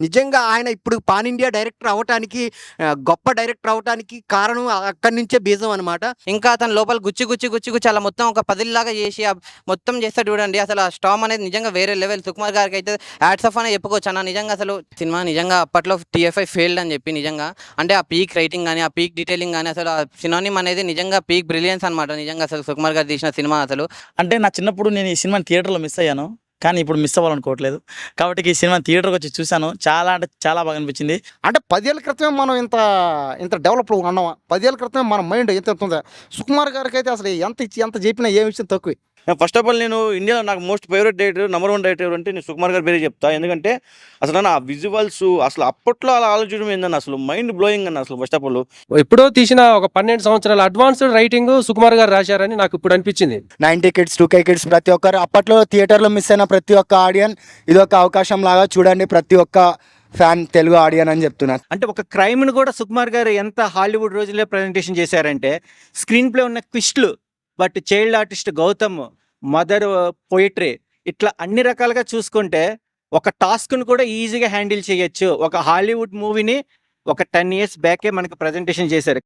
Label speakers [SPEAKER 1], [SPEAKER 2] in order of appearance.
[SPEAKER 1] నిజంగా ఆయన ఇప్పుడు పాన్ ఇండియా డైరెక్టర్ అవ్వటానికి గొప్ప డైరెక్టర్ అవ్వటానికి కారణం అక్కడి నుంచే బీజం అనమాట.
[SPEAKER 2] ఇంకా అతను లోపల గుచ్చి గుచ్చి గుచ్చి గుచ్చి అలా మొత్తం ఒక పదిల్లాగా చేసి మొత్తం చేస్తాడు చూడండి. అసలు ఆ స్టామ్ అనేది నిజంగా వేరే లెవెల్. సుకుమార్ గారికి అయితే హ్యాట్స్ ఆఫ్ అనే చెప్పుకోవచ్చు అన్న. నిజంగా అసలు సినిమా నిజంగా అప్పట్లో టీఎఫ్ఐ ఫెయిల్డ్ అని చెప్పి నిజంగా అంటే ఆ పీక్ రైటింగ్ కానీ ఆ పీక్ డీటెయిలింగ్ కానీ అసలు ఆ సినానిమ్ అనేది నిజంగా పీక్ బ్రిలియన్స్ అనమాట. నిజంగా అసలు సుకుమార్ గారు తీసిన సినిమా అసలు
[SPEAKER 3] అంటే నా చిన్నప్పుడు నేను ఈ సినిమాని థియేటర్లో మిస్ అయ్యాను, కానీ ఇప్పుడు మిస్ అవ్వాలనుకోవట్లేదు. కాబట్టి ఈ సినిమా థియేటర్కి వచ్చి చూశాను, చాలా అంటే చాలా బాగా అనిపించింది.
[SPEAKER 4] అంటే 10 ఏళ్ళ క్రితమే మనం ఇంత ఇంత డెవలప్ ఉన్నామా? 10 ఏళ్ళ క్రితమే మన మైండ్ ఎంత ఉందా? సుకుమార్ గారికి అయితే అసలు ఎంత ఇచ్చి ఎంత చెప్పినా ఏమి ఇచ్చిన తక్కువే.
[SPEAKER 5] ఫస్ట్ ఆఫ్ ఆల్ నేను ఇండియాలో నాకు most favourite director number 1 director అంటే నేను సుకుమార్ గారి పేరే చెప్తా. ఎందుకంటే అసలు ఆ విజువల్స్ అసలు అప్పట్లో అలా ఆలోచించడం ఏందన్న అసలు మైండ్ బ్లోయింగ్ అన్న. అసలు ఫస్ట్ ఆఫ్ ఆల్
[SPEAKER 6] ఎప్పుడో తీసిన ఒక 12 సంవత్సరాల అడ్వాన్స్డ్ రైటింగ్ సుకుమార్ గారు రాశారని నాకు ఇప్పుడు అనిపించింది.
[SPEAKER 7] 90 కిడ్స్ 2K కిడ్స్ ప్రతి ఒక్కరు అప్పట్లో థియేటర్లో మిస్ అయిన ప్రతి ఒక్క ఆడియన్ ఇది ఒక అవకాశం లాగా చూడండి, ప్రతి ఒక్క ఫ్యాన్ తెలుగు ఆడియన్ అని చెప్తున్నారు.
[SPEAKER 8] అంటే ఒక క్రైమ్ను కూడా సుకుమార్ గారు ఎంత హాలీవుడ్ రోజుల్లో ప్రజెంటేషన్ చేశారంటే స్క్రీన్ ప్లే ఉన్న ట్విస్ట్లు, but child artist Gautam, mother poetry, ఇట్లా అన్ని రకాలుగా చూసుకుంటే ఒక టాస్క్ను కూడా ఈజీగా హ్యాండిల్ చేయొచ్చు. ఒక హాలీవుడ్ మూవీని ఒక 10 years బ్యాకే మనకు ప్రజెంటేషన్ చేశారు.